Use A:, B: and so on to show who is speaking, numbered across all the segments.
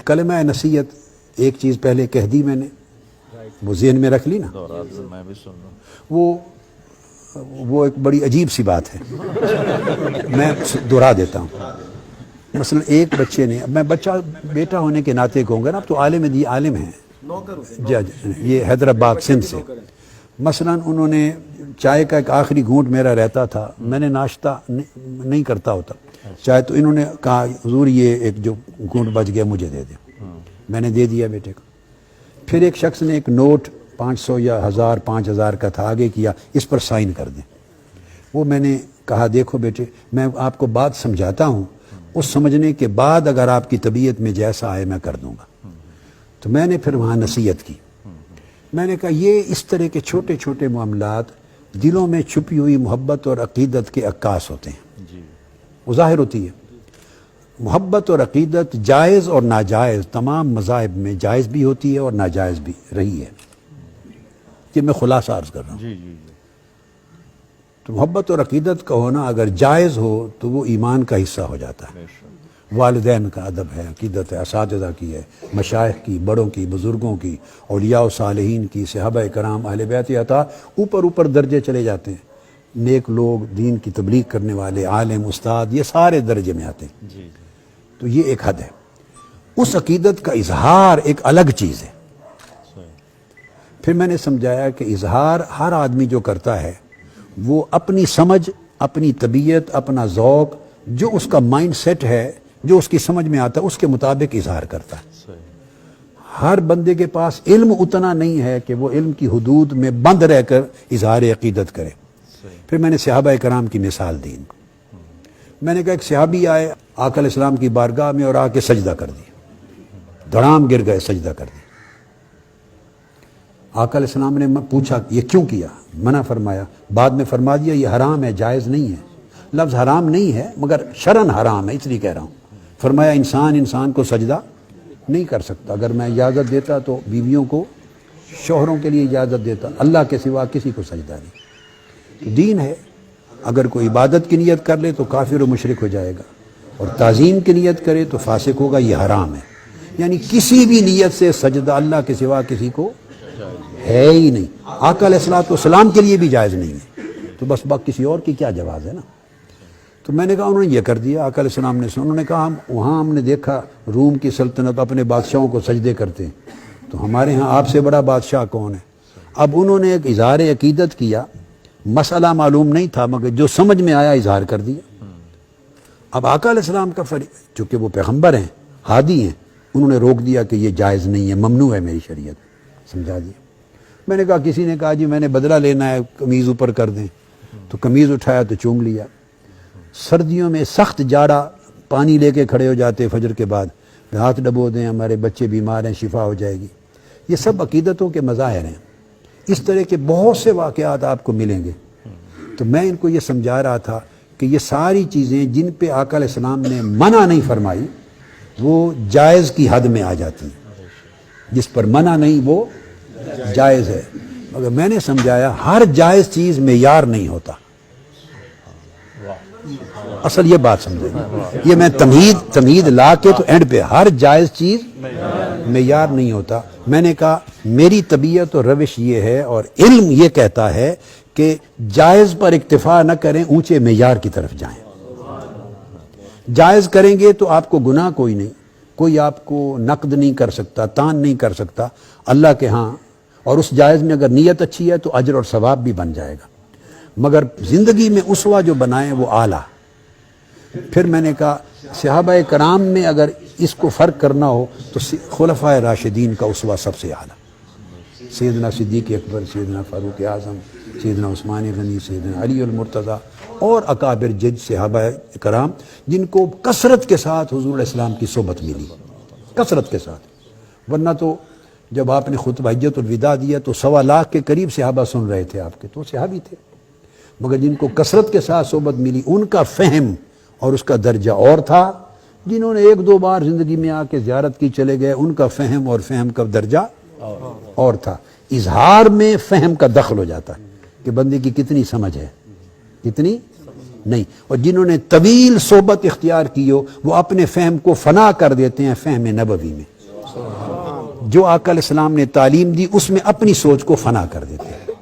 A: کلمہ نصیحت ایک چیز پہلے کہہ دی میں نے، وہ ذہن میں رکھ لی نا،
B: میں بھی سن رہا ہوں۔
A: وہ ایک بڑی عجیب سی بات ہے، میں دہرا دیتا ہوں۔ مثلا ایک بچے نے، میں بچہ بیٹا ہونے کے ناطے کہوں گا نا، اب تو عالم دی عالم ہیں، یہ حیدرآباد سندھ سے، مثلا انہوں نے چائے کا ایک آخری گھونٹ میرا رہتا تھا، میں نے ناشتہ نہیں کرتا ہوتا چائے، تو انہوں نے کہا حضور یہ ایک جو گھونٹ بچ گیا مجھے دے دے، میں نے دے دیا بیٹے کو۔ پھر ایک شخص نے ایک نوٹ 500 یا 1000 5000 کا تھا، آگے کیا اس پر سائن کر دیں، وہ میں نے کہا دیکھو بیٹے میں آپ کو بات سمجھاتا ہوں، اس سمجھنے کے بعد اگر آپ کی طبیعت میں جیسا آئے میں کر دوں گا۔ تو میں نے پھر وہاں نصیحت کی، میں نے کہا یہ اس طرح کے چھوٹے چھوٹے معاملات دلوں میں چھپی ہوئی محبت اور عقیدت کے عکاس ہوتے ہیں، وہ ظاہر ہوتی ہے۔ محبت اور عقیدت جائز اور ناجائز تمام مذاہب میں جائز بھی ہوتی ہے اور ناجائز بھی رہی ہے، یہ میں خلاصہ عرض کر رہا ہوں۔ تو محبت اور عقیدت کا ہونا اگر جائز ہو تو وہ ایمان کا حصہ ہو جاتا ہے۔ والدین کا ادب ہے، عقیدت ہے، اساتذہ کی ہے، مشائخ کی، بڑوں کی، بزرگوں کی، اولیاء و صالحین کی، صحابہ کرام، اہل بیت عطا، اوپر درجے چلے جاتے ہیں، نیک لوگ، دین کی تبلیغ کرنے والے، عالم، استاد، یہ سارے درجے میں آتے ہیں۔ تو یہ ایک حد ہے، اس عقیدت کا اظہار ایک الگ چیز ہے۔ پھر میں نے سمجھایا کہ اظہار ہر آدمی جو کرتا ہے وہ اپنی سمجھ، اپنی طبیعت، اپنا ذوق، جو اس کا مائنڈ سیٹ ہے، جو اس کی سمجھ میں آتا ہے اس کے مطابق اظہار کرتا ہے۔ ہر بندے کے پاس علم اتنا نہیں ہے کہ وہ علم کی حدود میں بند رہ کر اظہار عقیدت کرے۔ پھر میں نے صحابہ کرام کی مثال دی، میں نے کہا ایک صحابی آئے آقا علیہ السلام کی بارگاہ میں اور آ کے سجدہ کر دیا، دھڑام گر گئے، سجدہ کر دیا۔ آقا علیہ السلام نے پوچھا یہ کیوں کیا، منع فرمایا، بعد میں فرما دیا یہ حرام ہے، جائز نہیں ہے۔ لفظ حرام نہیں ہے مگر شرعن حرام ہے، اس لیے کہہ رہا ہوں۔ فرمایا انسان کو سجدہ نہیں کر سکتا، اگر میں اجازت دیتا تو بیویوں کو، شوہروں کے لیے اجازت دیتا، اللہ کے سوا کسی کو سجدہ نہیں۔ تو دین ہے، اگر کوئی عبادت کی نیت کر لے تو کافر و مشرک ہو جائے گا، اور تعظیم کی نیت کرے تو فاسق ہوگا، یہ حرام ہے۔ یعنی کسی بھی نیت سے سجدہ اللہ کے سوا کسی کو ہے ہی نہیں، آقا علیہ السلام کے لیے بھی جائز نہیں ہے، تو بس کسی اور کی کیا جواز ہے نا۔ تو میں نے کہا انہوں نے یہ کر دیا، آقا علیہ السلام نے انہوں نے کہا ہم نے دیکھا روم کی سلطنت اپنے بادشاہوں کو سجدے کرتے ہیں، تو ہمارے ہاں آپ سے بڑا بادشاہ کون ہے؟ اب انہوں نے ایک اظہار عقیدت کیا، مسئلہ معلوم نہیں تھا مگر جو سمجھ میں آیا اظہار کر دیا۔ اب آقا علیہ السلام کا چونکہ وہ پیغمبر ہیں، ہادی ہیں، انہوں نے روک دیا کہ یہ جائز نہیں ہے، ممنوع ہے میری شریعت، سمجھا دیا۔ میں نے کہا کسی نے کہا جی میں نے بدلہ لینا ہے، قمیض اوپر کر دیں، تو قمیض اٹھایا تو چوم لیا۔ سردیوں میں سخت جاڑا، پانی لے کے کھڑے ہو جاتے فجر کے بعد، ہاتھ ڈبو دیں، ہمارے بچے بیمار ہیں، شفا ہو جائے گی۔ یہ سب عقیدتوں کے مظاہر ہیں، اس طرح کے بہت سے واقعات آپ کو ملیں گے۔ تو میں ان کو یہ سمجھا رہا تھا کہ یہ ساری چیزیں جن پہ آقا علیہ السلام نے منع نہیں فرمائی وہ جائز کی حد میں آ جاتی ہیں، جس پر منع نہیں وہ جائز ہے۔ مگر میں نے سمجھایا ہر جائز چیز معیار نہیں ہوتا، اصل یہ بات سمجھیں، یہ میں تمہید لا کے تو اینڈ پہ ہر جائز چیز معیار نہیں ہوتا۔ میں نے کہا میری طبیعت اور روش یہ ہے اور علم یہ کہتا ہے کہ جائز پر اکتفا نہ کریں، اونچے معیار کی طرف جائیں۔ جائز کریں گے تو آپ کو گناہ کوئی نہیں، کوئی آپ کو نقد نہیں کر سکتا، تان نہیں کر سکتا اللہ کے ہاں، اور اس جائز میں اگر نیت اچھی ہے تو اجر اور ثواب بھی بن جائے گا، مگر زندگی میں اسوہ جو بنائیں وہ اعلیٰ۔ پھر میں نے کہا صحابہ کرام میں اگر اس کو فرق کرنا ہو تو خلفائے راشدین کا اسوہ سب سے اعلیٰ، سیدنا صدیق اکبر، سیدنا فاروق اعظم، سیدنا عثمان غنی، سیدنا علی المرتضیٰ، اور اکابر جج صحابہ کرام جن کو کثرت کے ساتھ حضور علیہ السلام کی صحبت ملی، کثرت کے ساتھ۔ ورنہ تو جب آپ نے خطبہ حجۃ الوداع دیا تو 1.25 لاکھ کے قریب صحابہ سن رہے تھے آپ کے، تو صحابی تھے، مگر جن کو کثرت کے ساتھ صحبت ملی ان کا فہم اور اس کا درجہ اور تھا، جنہوں نے 1-2 بار زندگی میں آ کے زیارت کی چلے گئے ان کا فہم اور فہم کا درجہ اور تھا۔ اظہار میں فہم کا دخل ہو جاتا ہے کہ بندے کی کتنی سمجھ ہے، کتنی نہیں. اور جنہوں نے طویل صحبت اختیار کی ہو وہ اپنے فہم کو فنا کر دیتے ہیں فہم نبوی میں. جو آقا علیہ السلام نے تعلیم دی اس میں اپنی سوچ کو فنا کر دیتے ہیں.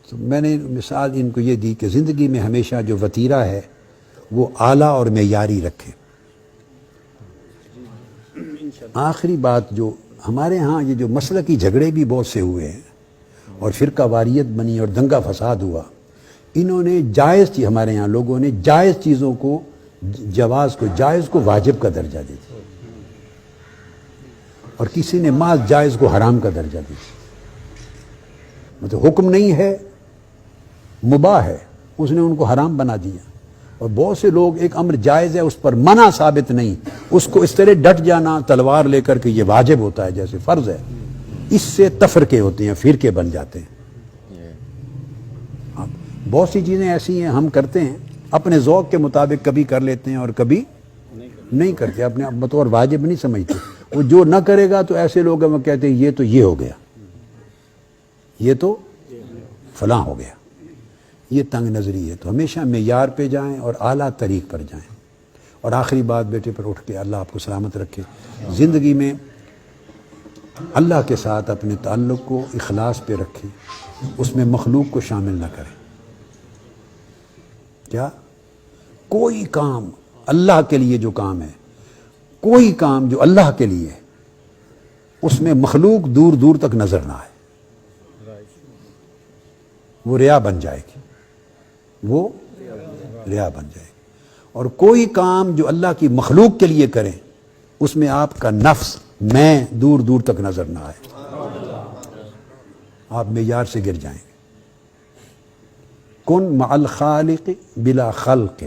A: تو میں نے مثال ان کو یہ دی کہ زندگی میں ہمیشہ جو وتیرہ ہے وہ اعلیٰ اور معیاری رکھے. آخری بات جو ہمارے ہاں یہ جو مسلکی جھگڑے بھی بہت سے ہوئے ہیں اور فرقہ واریت بنی اور دنگا فساد ہوا، انہوں نے جائز چیز، ہمارے یہاں لوگوں نے جائز چیزوں کو جواز کو جائز کو واجب کا درجہ دے دیا اور کسی نے محض جائز کو حرام کا درجہ دے دیا. مطلب حکم نہیں ہے مباح ہے، اس نے ان کو حرام بنا دیا. اور بہت سے لوگ ایک امر جائز ہے اس پر منع ثابت نہیں، اس کو اس طرح ڈٹ جانا تلوار لے کر کہ یہ واجب ہوتا ہے جیسے فرض ہے، اس سے تفرقے ہوتے ہیں، فرقے بن جاتے ہیں. بہت سی چیزیں ایسی ہیں ہم کرتے ہیں اپنے ذوق کے مطابق، کبھی کر لیتے ہیں اور کبھی نہیں کرتے، اپنے بطور واجب نہیں سمجھتے. وہ جو نہ کرے گا تو ایسے لوگ ہیں وہ کہتے ہیں یہ تو یہ ہو گیا، یہ تو فلاں ہو گیا. یہ تنگ نظری ہے. تو ہمیشہ معیار پہ جائیں اور اعلیٰ طریق پر جائیں. اور آخری بات بیٹے پر اٹھ کے اللہ آپ کو سلامت رکھے، زندگی میں اللہ کے ساتھ اپنے تعلق کو اخلاص پہ رکھیں، اس میں مخلوق کو شامل نہ کریں. کیا کوئی کام اللہ کے لیے جو کام ہے، کوئی کام جو اللہ کے لیے ہے، اس میں مخلوق دور دور تک نظر نہ آئے، وہ ریا بن جائے گی، وہ ریا بن جائے گی. اور کوئی کام جو اللہ کی مخلوق کے لیے کریں اس میں آپ کا نفس میں دور دور تک نظر نہ آئے، آپ معیار سے گر جائیں گے. کن مع الخالق بلا خلق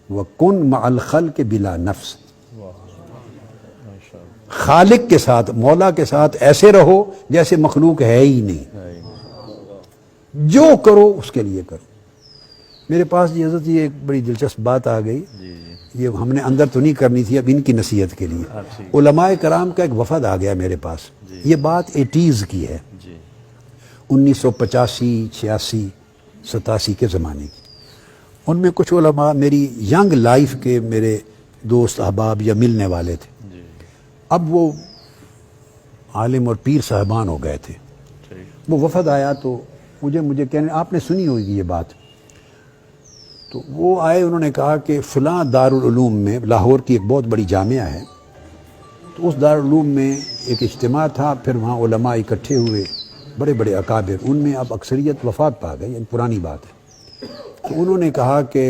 A: وکن مع الخلق بلا نفس. خالق کے ساتھ، مولا کے ساتھ ایسے رہو جیسے مخلوق ہے ہی نہیں، جو کرو اس کے لیے کرو. میرے پاس جی حضرت یہ ایک بڑی دلچسپ بات آ گئی، یہ ہم نے اندر تو نہیں کرنی تھی، اب ان کی نصیحت کے لیے. علماء کرام کا ایک وفد آ گیا میرے پاس، یہ بات 80s کی ہے، 1985 86 87 کے زمانے کی. ان میں کچھ علماء میری ینگ لائف کے میرے دوست احباب یا ملنے والے تھے. اب وہ عالم اور پیر صاحبان ہو گئے تھے. وہ وفد آیا تو مجھے کہنے، آپ نے سنی ہوگی یہ بات. تو وہ آئے، انہوں نے کہا کہ فلاں دارالعلوم میں، لاہور کی ایک بہت بڑی جامعہ ہے، تو اس دارالعلوم میں ایک اجتماع تھا، پھر وہاں علماء اکٹھے ہوئے، بڑے بڑے اکابر، ان میں اب اکثریت وفات پا گئی، پرانی بات ہے. تو انہوں نے کہا کہ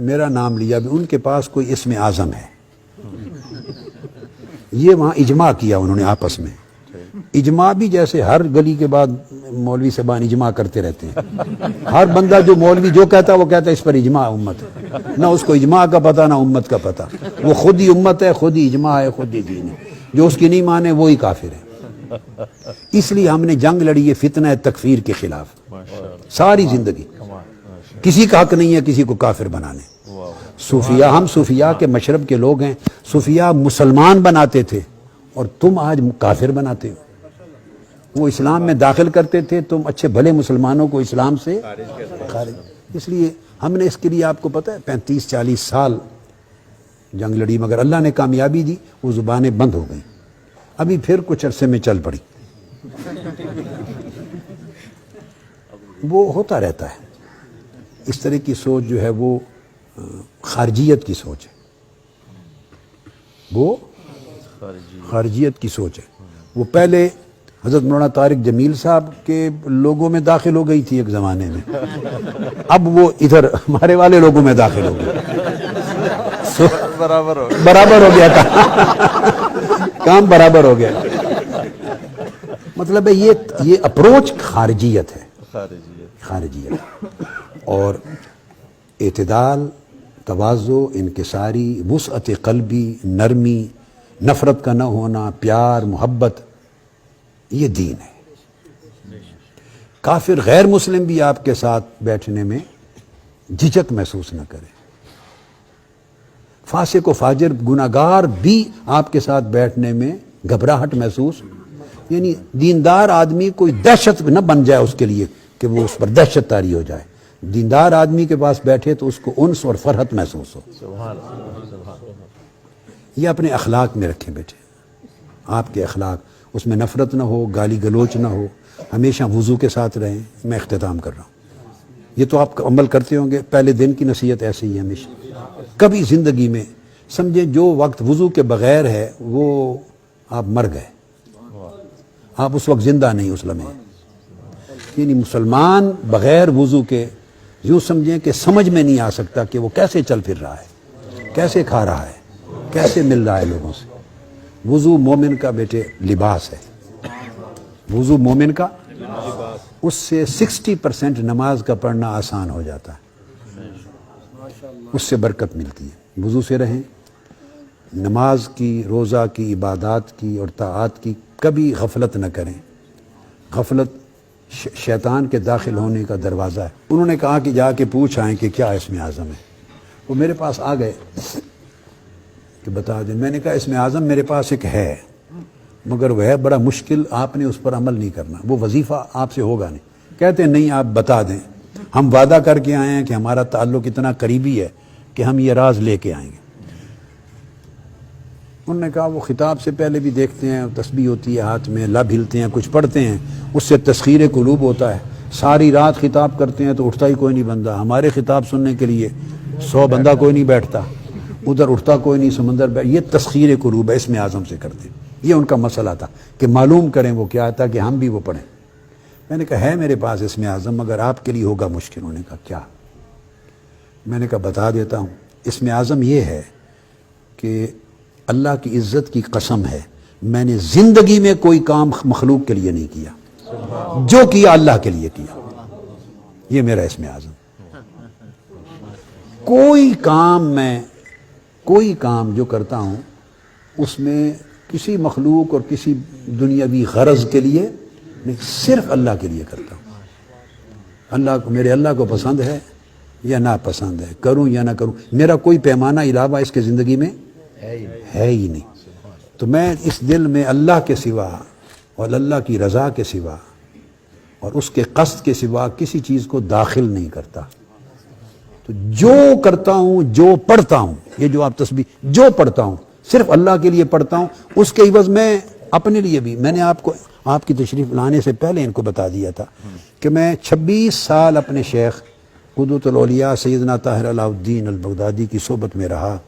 A: میرا نام لیا، بھی ان کے پاس کوئی اسم اعظم ہے. یہ وہاں اجماع کیا انہوں نے آپس میں. اجماع بھی جیسے ہر گلی کے بعد مولوی صاحبان اجماع کرتے رہتے ہیں، ہر بندہ جو مولوی جو کہتا ہے وہ کہتا ہے اس پر اجماع امت ہے. نہ اس کو اجماع کا پتہ نہ امت کا پتہ، وہ خود ہی امت ہے، خود ہی اجماع ہے، خود ہی دین ہے. جو اس کی نہیں مانے وہی کافر ہے. اس لیے ہم نے جنگ لڑی ہے فتنہ تکفیر کے خلاف ساری زندگی. کسی کا حق نہیں ہے کسی کو کافر بنانے. صوفیاء، ہم صوفیاء کے مشرب کے لوگ ہیں. صوفیاء مسلمان بناتے تھے اور تم آج کافر بناتے ہو. وہ اسلام میں داخل کرتے تھے، تم اچھے بھلے مسلمانوں کو اسلام سے خارج. اس لیے ہم نے اس کے لیے آپ کو پتہ ہے 35-40 سال جنگ لڑی، مگر اللہ نے کامیابی دی، وہ زبانیں بند ہو گئیں. ابھی پھر کچھ عرصے میں چل پڑی. وہ ہوتا رہتا ہے. اس طرح کی سوچ جو ہے وہ خارجیت کی سوچ ہے، وہ خارجیت کی سوچ ہے. وہ پہلے حضرت مولانا طارق جمیل صاحب کے لوگوں میں داخل ہو گئی تھی ایک زمانے میں، اب وہ ادھر ہمارے والے لوگوں میں داخل ہو گئی. برابر ہو گیا کام برابر ہو گیا. مطلب ہے یہ اپروچ خارجیت ہے، خارجیت. اور اعتدال، تواضع، انکساری، وسعت قلبی، نرمی، نفرت کا نہ ہونا، پیار، محبت، یہ دین ہے. کافر غیر مسلم بھی آپ کے ساتھ بیٹھنے میں جھجک محسوس نہ کرے. فاسق و فاجر گناہگار بھی آپ کے ساتھ بیٹھنے میں گھبراہٹ محسوس، یعنی دیندار آدمی کوئی دہشت نہ بن جائے اس کے لیے کہ وہ اس پر دہشت طاری ہو جائے. دیندار آدمی کے پاس بیٹھے تو اس کو انس اور فرحت محسوس ہو. یہ اپنے اخلاق میں رکھیں بیٹے، آپ کے اخلاق، اس میں نفرت نہ ہو، گالی گلوچ نہ ہو، ہمیشہ وضو کے ساتھ رہیں. میں اختتام کر رہا ہوں. یہ تو آپ عمل کرتے ہوں گے، پہلے دن کی نصیحت ایسے ہی ہے ہمیشہ. کبھی زندگی میں سمجھیں جو وقت وضو کے بغیر ہے وہ آپ مر گئے، آپ اس وقت زندہ نہیں اس لمحے. یعنی مسلمان بغیر وضو کے یوں سمجھیں کہ سمجھ میں نہیں آ سکتا کہ وہ کیسے چل پھر رہا ہے، کیسے کھا رہا ہے، کیسے مل رہا ہے لوگوں سے. وضو مومن کا بیٹے لباس ہے. وضو مومن کا، اس سے 60% نماز کا پڑھنا آسان ہو جاتا ہے، اس سے برکت ملتی ہے. وضو سے رہیں. نماز کی، روزہ کی، عبادات کی اور طاعات کی کبھی غفلت نہ کریں. غفلت شیطان کے داخل ہونے کا دروازہ ہے. انہوں نے کہا کہ جا کے پوچھ آئیں کہ کیا اسم اعظم ہے. وہ میرے پاس آ گئے کہ بتا دیں. میں نے کہا اسم اعظم میرے پاس ایک ہے، مگر وہ ہے بڑا مشکل، آپ نے اس پر عمل نہیں کرنا، وہ وظیفہ آپ سے ہوگا نہیں. کہتے ہیں نہیں آپ بتا دیں، ہم وعدہ کر کے آئے ہیں کہ ہمارا تعلق اتنا قریبی ہے کہ ہم یہ راز لے کے آئیں گے. انہوں نے کہا وہ خطاب سے پہلے بھی دیکھتے ہیں، تسبیح ہوتی ہے ہاتھ میں، لب ہلتے ہیں، کچھ پڑھتے ہیں، اس سے تسخیر قلوب ہوتا ہے. ساری رات خطاب کرتے ہیں تو اٹھتا ہی کوئی نہیں بندہ. ہمارے خطاب سننے کے لیے 100 بندہ کوئی نہیں بیٹھتا، ادھر اٹھتا کوئی نہیں، سمندر یہ تسخیر قلوب ہے، اسم اعظم سے کرتے ہیں. یہ ان کا مسئلہ تھا کہ معلوم کریں وہ کیا تھا کہ ہم بھی وہ پڑھیں. میں نے کہا ہے میرے پاس اسم اعظم، مگر آپ کے لیے ہوگا مشکل. انہوں نے کہا کیا؟ میں نے کہا بتا دیتا ہوں. اسم اعظم یہ ہے کہ اللہ کی عزت کی قسم ہے میں نے زندگی میں کوئی کام مخلوق کے لیے نہیں کیا، جو کیا اللہ کے لیے کیا. یہ میرا اسم اعظم. کوئی کام جو کرتا ہوں اس میں کسی مخلوق اور کسی دنیاوی غرض کے لیے نہیں، صرف اللہ کے لیے کرتا ہوں. اللہ کو، میرے اللہ کو پسند ہے یا ناپسند ہے، کروں یا نہ کروں، میرا کوئی پیمانہ علاوہ اس کے زندگی میں ہے ہی نہیں. تو میں اس دل میں اللہ کے سوا اور اللہ کی رضا کے سوا اور اس کے قصد کے سوا کسی چیز کو داخل نہیں کرتا. تو جو کرتا ہوں، جو پڑھتا ہوں، یہ جو آپ تسبیح جو پڑھتا ہوں صرف اللہ کے لیے پڑھتا ہوں. اس کے عوض میں اپنے لیے بھی، میں نے آپ کو آپ کی تشریف لانے سے پہلے ان کو بتا دیا تھا کہ میں 26 سال اپنے شیخ قدوۃ الاولیاء سیدنا طاہر علاء الدین البغدادی کی صحبت میں رہا.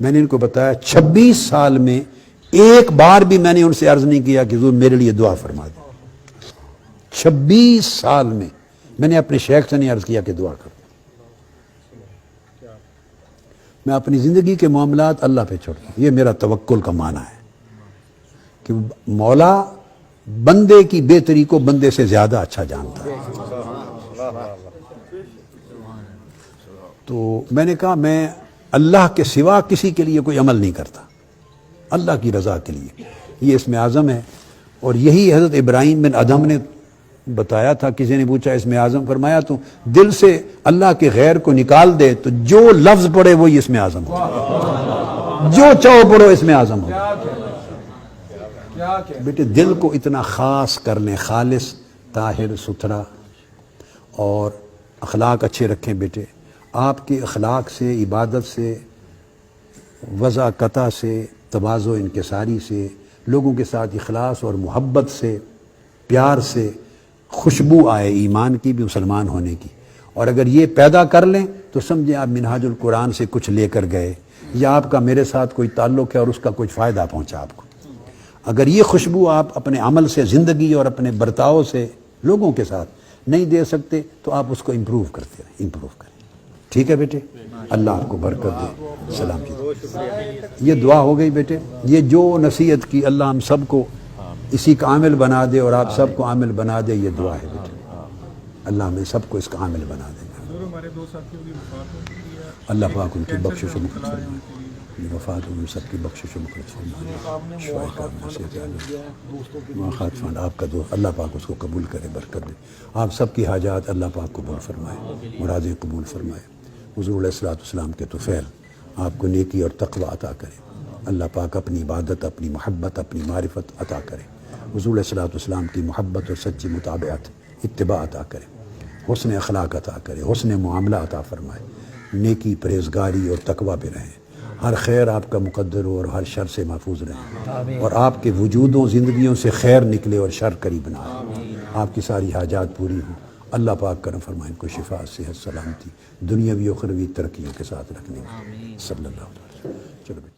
A: میں نے ان کو بتایا 26 سال میں ایک بار بھی میں نے ان سے عرض نہیں کیا کہ حضور میرے لیے دعا فرما دیں. 26 سال میں نے اپنے شیخ سے نہیں عرض کیا کہ دعا کر. میں اپنی زندگی کے معاملات اللہ پہ چھوڑتا ہوں. یہ میرا توکل کا معنی ہے کہ مولا بندے کی بہتری کو بندے سے زیادہ اچھا جانتا ہے. تو میں نے کہا میں اللہ کے سوا کسی کے لیے کوئی عمل نہیں کرتا، اللہ کی رضا کے لیے. یہ اسم اعظم ہے. اور یہی حضرت ابراہیم بن ادم نے بتایا تھا. کسی نے پوچھا اسم اعظم، فرمایا تو دل سے اللہ کے غیر کو نکال دے تو جو لفظ پڑھے وہی اسم اعظم ہو، جو چاہو پڑھو اسم اعظم ہو. بیٹے دل کو اتنا خاص کر لیں، خالص، طاہر، ستھرا، اور اخلاق اچھے رکھیں. بیٹے آپ کے اخلاق سے، عبادت سے، وضع قطع سے، تواضع انکساری سے، لوگوں کے ساتھ اخلاص اور محبت سے، پیار سے خوشبو آئے ایمان کی بھی، مسلمان ہونے کی. اور اگر یہ پیدا کر لیں تو سمجھیں آپ منہاج القرآن سے کچھ لے کر گئے، یا آپ کا میرے ساتھ کوئی تعلق ہے اور اس کا کچھ فائدہ پہنچا آپ کو. اگر یہ خوشبو آپ اپنے عمل سے، زندگی اور اپنے برتاؤ سے لوگوں کے ساتھ نہیں دے سکتے تو آپ اس کو امپروو کرتے رہیں، امپروو کریں. ٹھیک ہے بیٹے، اللہ آپ کو برکت دے. سلام جی. یہ دعا ہو گئی بیٹے. یہ جو نصیحت کی اللہ ہم سب کو اسی کا عامل بنا دے اور آپ سب کو عامل بنا دے. یہ دعا ہے بیٹے، اللہ ہمیں سب کو اس کا عامل بنا دے. اللہ پاک ان کی بخشش و مغفرت فرمائے. وفات ان سب کی بخشش و مغفرت فرمائے. شفاء کاملہ سے خاتفان آپ کا دوست، اللہ پاک اس کو قبول کرے، برکت دے. آپ سب کی حاجات اللہ پاک قبول فرمائے، مرادیں قبول فرمائے. حضور علیہ الصلوۃ والسلام کے طفیل آپ کو نیکی اور تقوی عطا کرے. اللہ پاک اپنی عبادت، اپنی محبت، اپنی معرفت عطا کرے. حضور علیہ الصلوۃ والسلام کی محبت اور سچی متابعت، اتباع عطا کرے. حسن اخلاق عطا کرے، حسن معاملہ عطا فرمائے، نیکی پرہیزگاری اور تقوی پہ رہیں، ہر خیر آپ کا مقدر ہو اور ہر شر سے محفوظ رہیں، اور آپ کے وجودوں زندگیوں سے خیر نکلے اور شر قریب نہ آئے، آپ کی ساری حاجات پوری ہوں۔ اللہ پاک کرم فرمائے، ان کو شفا، صحت، سلامتی، دنیاوی و اخروی ترقیوں کے ساتھ رکھنے کی، صلی اللہ علیہ وسلم۔ چلو بیٹا۔